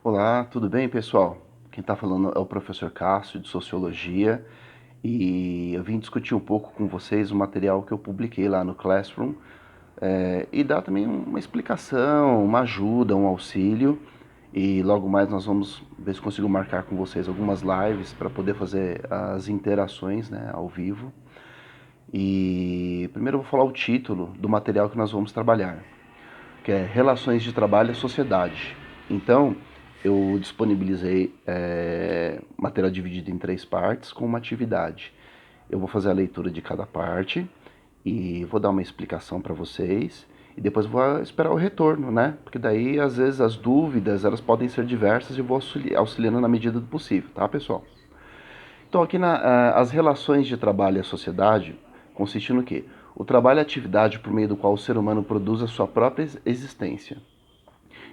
Olá, tudo bem, pessoal? Quem está falando é o professor Cássio, de Sociologia, e eu vim discutir um pouco com vocês o material que eu publiquei lá no Classroom, e dar também uma explicação, uma ajuda, um auxílio, e logo mais nós vamos ver se consigo marcar com vocês algumas lives para poder fazer as interações, né, ao vivo. E primeiro eu vou falar o título do material que nós vamos trabalhar, que é Relações de Trabalho e Sociedade. Então, eu disponibilizei material dividido em 3 partes com uma atividade. Eu vou fazer a leitura de cada parte e vou dar uma explicação para vocês e depois vou esperar o retorno, né? Porque daí, às vezes, as dúvidas elas podem ser diversas e eu vou auxiliando na medida do possível, tá, pessoal? Então, aqui as relações de trabalho e a sociedade consistem no quê? O trabalho é a atividade por meio do qual o ser humano produz a sua própria existência.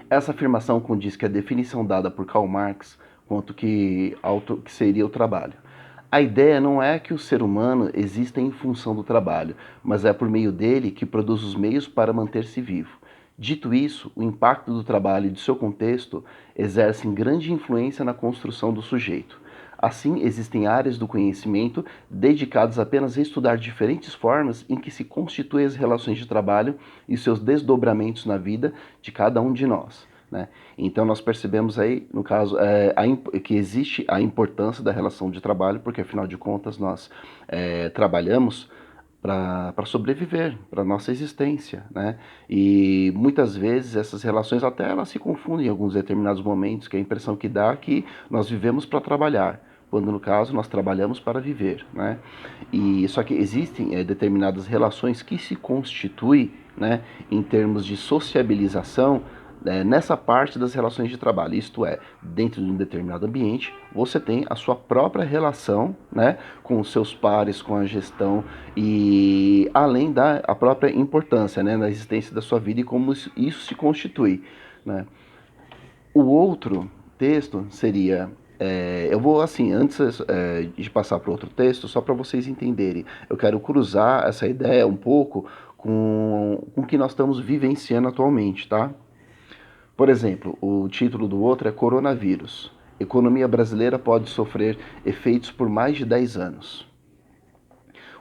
Essa afirmação condiz que a definição dada por Karl Marx quanto que seria o trabalho. A ideia não é que o ser humano exista em função do trabalho, mas é por meio dele que produz os meios para manter-se vivo. Dito isso, o impacto do trabalho e de seu contexto exercem grande influência na construção do sujeito. Assim, existem áreas do conhecimento dedicadas apenas a estudar diferentes formas em que se constituem as relações de trabalho e seus desdobramentos na vida de cada um de nós. Né? Então nós percebemos aí, no caso, que existe a importância da relação de trabalho, porque afinal de contas nós trabalhamos para sobreviver, para nossa existência, né? E muitas vezes essas relações até elas se confundem em alguns determinados momentos, que a impressão que dá é que nós vivemos para trabalhar, quando no caso nós trabalhamos para viver, né? E só que existem determinadas relações que se constituem, né, em termos de sociabilização nessa parte das relações de trabalho, isto é, dentro de um determinado ambiente, você tem a sua própria relação, né, com os seus pares, com a gestão e além da a própria importância, né, na existência da sua vida e como isso se constitui, né. O outro texto seria eu vou assim, antes de passar para o outro texto, só para vocês entenderem, eu quero cruzar essa ideia um pouco com o que nós estamos vivenciando atualmente, tá? Por exemplo, o título do outro é Coronavírus. Economia brasileira pode sofrer efeitos por mais de 10 anos.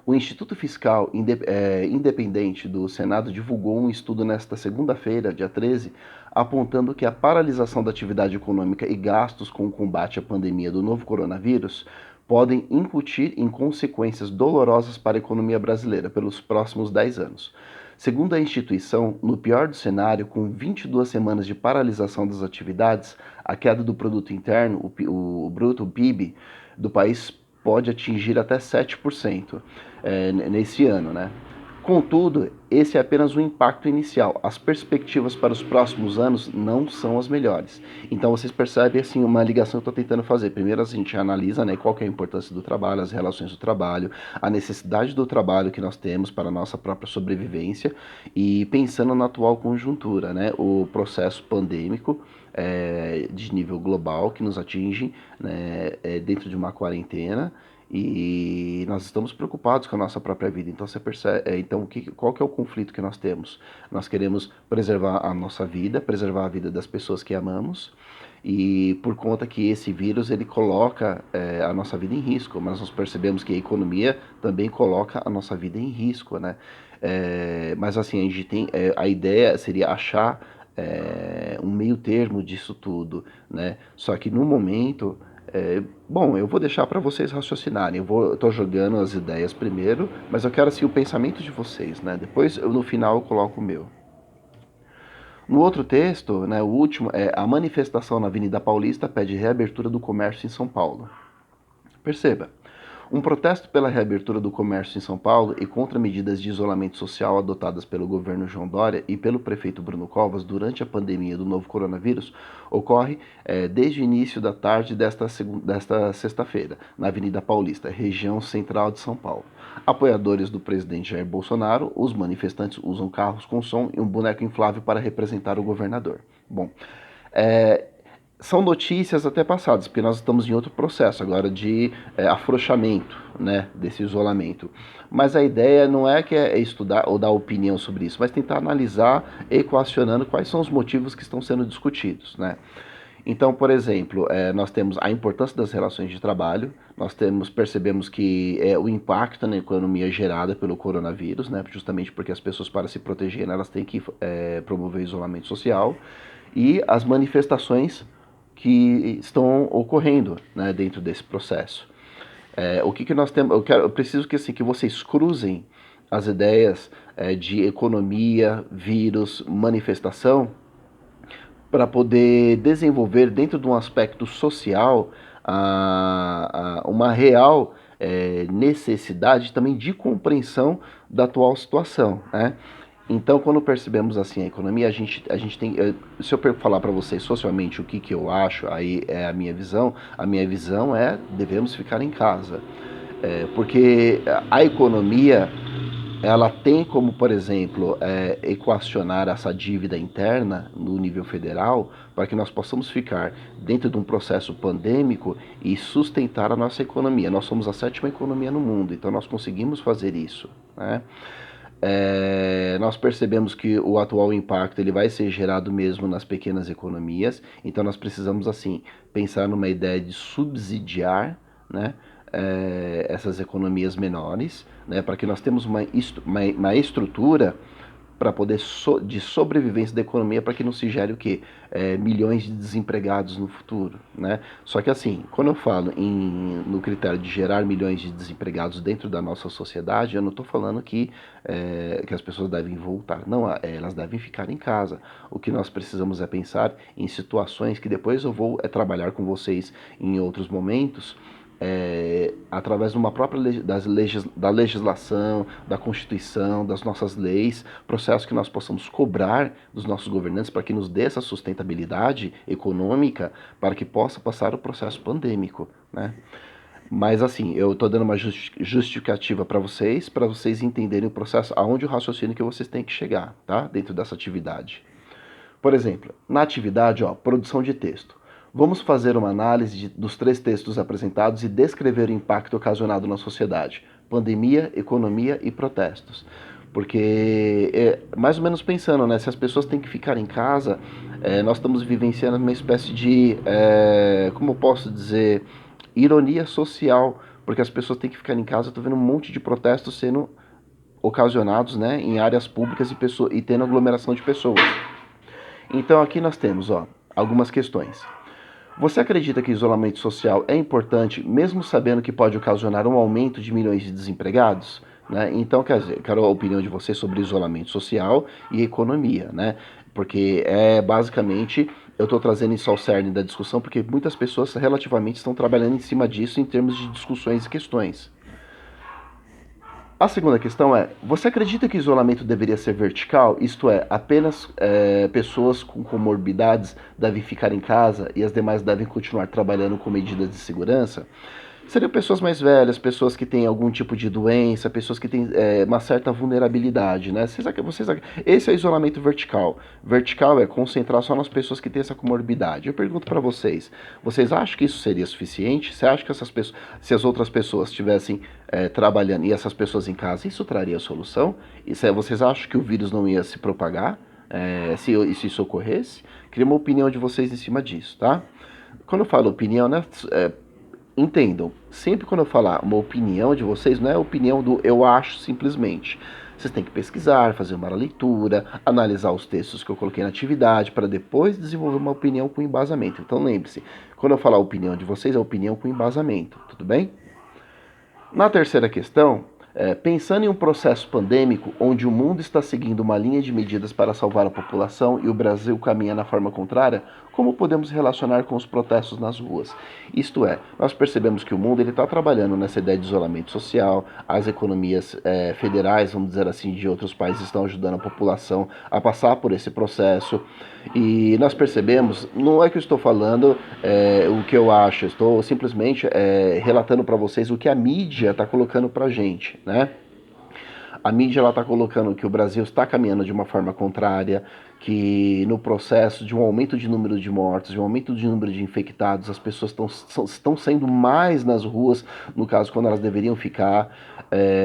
O Instituto Fiscal Independente do Senado divulgou um estudo nesta segunda-feira, dia 13, apontando que a paralisação da atividade econômica e gastos com o combate à pandemia do novo coronavírus podem incutir em consequências dolorosas para a economia brasileira pelos próximos 10 anos. Segundo a instituição, no pior do cenário, com 22 semanas de paralisação das atividades, a queda do produto interno, o bruto, o PIB, do país pode atingir até 7% nesse ano, né? Contudo, esse é apenas um impacto inicial. As perspectivas para os próximos anos não são as melhores. Então vocês percebem assim uma ligação que eu estou tentando fazer. Primeiro a gente analisa, né, qual que é a importância do trabalho, as relações do trabalho, a necessidade do trabalho que nós temos para a nossa própria sobrevivência e pensando na atual conjuntura, né, o processo pandêmico de nível global que nos atinge, né, dentro de uma quarentena e nós estamos preocupados com a nossa própria vida. Então você percebe, então qual que é o conflito que nós temos? Nós queremos preservar a nossa vida, preservar a vida das pessoas que amamos e por conta que esse vírus ele coloca a nossa vida em risco, mas nós percebemos que a economia também coloca a nossa vida em risco, né? Mas assim a gente tem a ideia seria achar um meio termo disso tudo, né? Só que no momento bom, eu vou deixar para vocês raciocinarem. Eu tô jogando as ideias primeiro, mas eu quero assim o pensamento de vocês, né? Depois, no final, eu coloco o meu. No outro texto, né, o último, a manifestação na Avenida Paulista pede reabertura do comércio em São Paulo. Perceba, um protesto pela reabertura do comércio em São Paulo e contra medidas de isolamento social adotadas pelo governo João Dória e pelo prefeito Bruno Covas durante a pandemia do novo coronavírus ocorre desde o início da tarde desta sexta-feira, na Avenida Paulista, região central de São Paulo. Apoiadores do presidente Jair Bolsonaro, os manifestantes usam carros com som e um boneco inflável para representar o governador. Bom, é, são notícias até passadas, porque nós estamos em outro processo agora de afrouxamento, né, desse isolamento. Mas a ideia não é que é estudar ou dar opinião sobre isso, mas tentar analisar equacionando quais são os motivos que estão sendo discutidos, né? Então, por exemplo, nós temos a importância das relações de trabalho, percebemos que o impacto na economia gerada pelo coronavírus, né, justamente porque as pessoas, para se protegerem, elas têm que promover o isolamento social, e as manifestações que estão ocorrendo, né, dentro desse processo. O que nós temos? Eu preciso que, assim, que vocês cruzem as ideias de economia, vírus, manifestação, para poder desenvolver dentro de um aspecto social uma real necessidade também de compreensão da atual situação, né? Então, quando percebemos assim a economia, a gente tem. Se eu falar para vocês socialmente o que eu acho, aí é a minha visão é devemos ficar em casa. Porque a economia ela tem como, por exemplo, equacionar essa dívida interna no nível federal para que nós possamos ficar dentro de um processo pandêmico e sustentar a nossa economia. Nós somos a sétima economia no mundo, então nós conseguimos fazer isso, né? Nós percebemos que o atual impacto ele vai ser gerado mesmo nas pequenas economias, então nós precisamos assim pensar numa ideia de subsidiar, né, essas economias menores, né, para que nós temos uma estrutura para poder de sobrevivência da economia para que não se gere o quê? Milhões de desempregados no futuro, né? Só que assim, quando eu falo no critério de gerar milhões de desempregados dentro da nossa sociedade, eu não estou falando que as pessoas devem voltar. Não, elas devem ficar em casa. O que nós precisamos é pensar em situações que depois eu vou trabalhar com vocês em outros momentos, através de uma própria da legislação, da Constituição, das nossas leis, processo que nós possamos cobrar dos nossos governantes para que nos dê essa sustentabilidade econômica para que possa passar o processo pandêmico, né? Mas assim, eu estou dando uma justificativa para vocês entenderem o processo, aonde o raciocínio que vocês têm que chegar, tá? Dentro dessa atividade. Por exemplo, na atividade, ó, produção de texto. Vamos fazer uma análise dos 3 textos apresentados e descrever o impacto ocasionado na sociedade: pandemia, economia e protestos. Porque, mais ou menos pensando, né, se as pessoas têm que ficar em casa, nós estamos vivenciando uma espécie de, como eu posso dizer, ironia social, porque as pessoas têm que ficar em casa. Eu estou vendo um monte de protestos sendo ocasionados, né, em áreas públicas e tendo aglomeração de pessoas. Então aqui nós temos, ó, algumas questões. Você acredita que o isolamento social é importante, mesmo sabendo que pode ocasionar um aumento de milhões de desempregados? Né? Então, quer dizer, quero a opinião de você sobre isolamento social e economia, né? Porque basicamente eu estou trazendo isso ao cerne da discussão, porque muitas pessoas relativamente estão trabalhando em cima disso em termos de discussões e questões. A segunda questão é: você acredita que o isolamento deveria ser vertical? Isto é, apenas pessoas com comorbidades devem ficar em casa e as demais devem continuar trabalhando com medidas de segurança? Seriam pessoas mais velhas, pessoas que têm algum tipo de doença, pessoas que têm uma certa vulnerabilidade, né? Esse é o isolamento vertical. Vertical é concentrar só nas pessoas que têm essa comorbidade. Eu pergunto para vocês acham que isso seria suficiente? Você acha que se as outras pessoas estivessem trabalhando e essas pessoas em casa, isso traria solução? Vocês acham que o vírus não ia se propagar se isso ocorresse? Queria uma opinião de vocês em cima disso, tá? Quando eu falo opinião, né? Entendam, sempre quando eu falar uma opinião de vocês, não é a opinião do eu acho simplesmente. Vocês têm que pesquisar, fazer uma leitura, analisar os textos que eu coloquei na atividade, para depois desenvolver uma opinião com embasamento. Então lembre-se, quando eu falar a opinião de vocês, é a opinião com embasamento, tudo bem? Na terceira questão, pensando em um processo pandêmico onde o mundo está seguindo uma linha de medidas para salvar a população e o Brasil caminha na forma contrária, como podemos relacionar com os protestos nas ruas? Isto é, nós percebemos que o mundo está trabalhando nessa ideia de isolamento social, as economias federais, vamos dizer assim, de outros países estão ajudando a população a passar por esse processo. E nós percebemos, não é que eu estou falando o que eu acho, estou simplesmente relatando para vocês o que a mídia está colocando para a gente, né? A mídia está colocando que o Brasil está caminhando de uma forma contrária, que no processo de um aumento de número de mortes, de um aumento de número de infectados, as pessoas estão saindo mais nas ruas, no caso, quando elas deveriam ficar.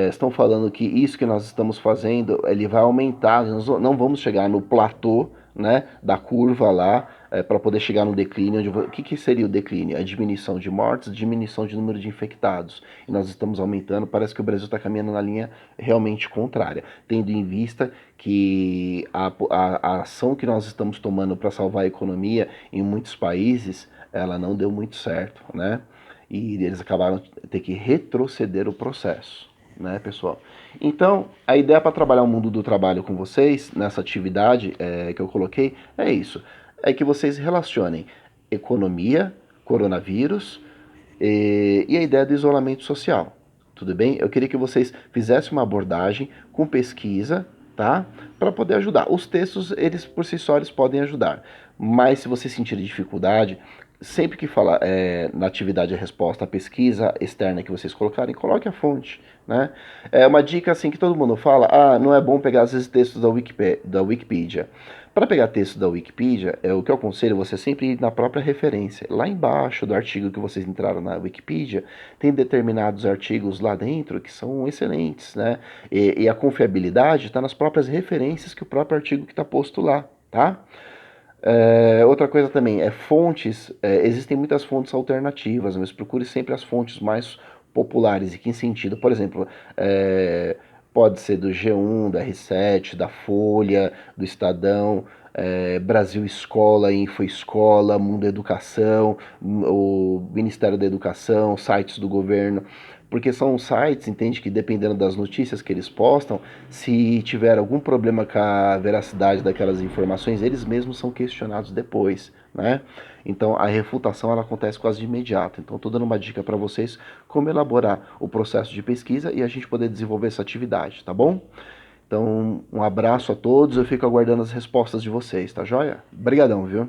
Estão falando que isso que nós estamos fazendo, ele vai aumentar, nós não vamos chegar no platô, né, da curva lá, para poder chegar no declínio. O que seria o declínio? A diminuição de mortes, diminuição de número de infectados. E nós estamos aumentando, parece que o Brasil está caminhando na linha realmente contrária, tendo em vista que a ação que nós estamos tomando para salvar a economia em muitos países, ela não deu muito certo, né? E eles acabaram ter que retroceder o processo, né, pessoal? Então, a ideia para trabalhar o mundo do trabalho com vocês, nessa atividade que eu coloquei, é isso. É que vocês relacionem economia, coronavírus e a ideia do isolamento social. Tudo bem? Eu queria que vocês fizessem uma abordagem com pesquisa, tá? Para poder ajudar. Os textos, eles por si só, eles podem ajudar. Mas se você sentir dificuldade, sempre que falar na atividade a resposta, a pesquisa externa que vocês colocarem, coloque a fonte, né? É uma dica assim que todo mundo fala, não é bom pegar às vezes textos da Wikipedia. Para pegar texto da Wikipedia, o que eu aconselho você sempre ir na própria referência. Lá embaixo do artigo que vocês entraram na Wikipedia, tem determinados artigos lá dentro que são excelentes, né? E a confiabilidade está nas próprias referências que o próprio artigo que está posto lá, tá? Outra coisa também é fontes. Existem muitas fontes alternativas, mas procure sempre as fontes mais populares. E que em sentido? Por exemplo, pode ser do G1, da R7, da Folha, do Estadão, Brasil Escola, Infoescola, Mundo Educação, o Ministério da Educação, sites do governo. Porque são sites, entende, que dependendo das notícias que eles postam, se tiver algum problema com a veracidade daquelas informações, eles mesmos são questionados depois, né? Então a refutação ela acontece quase de imediato. Então estou dando uma dica para vocês como elaborar o processo de pesquisa e a gente poder desenvolver essa atividade, tá bom? Então um abraço a todos, eu fico aguardando as respostas de vocês, tá joia? Obrigadão, viu?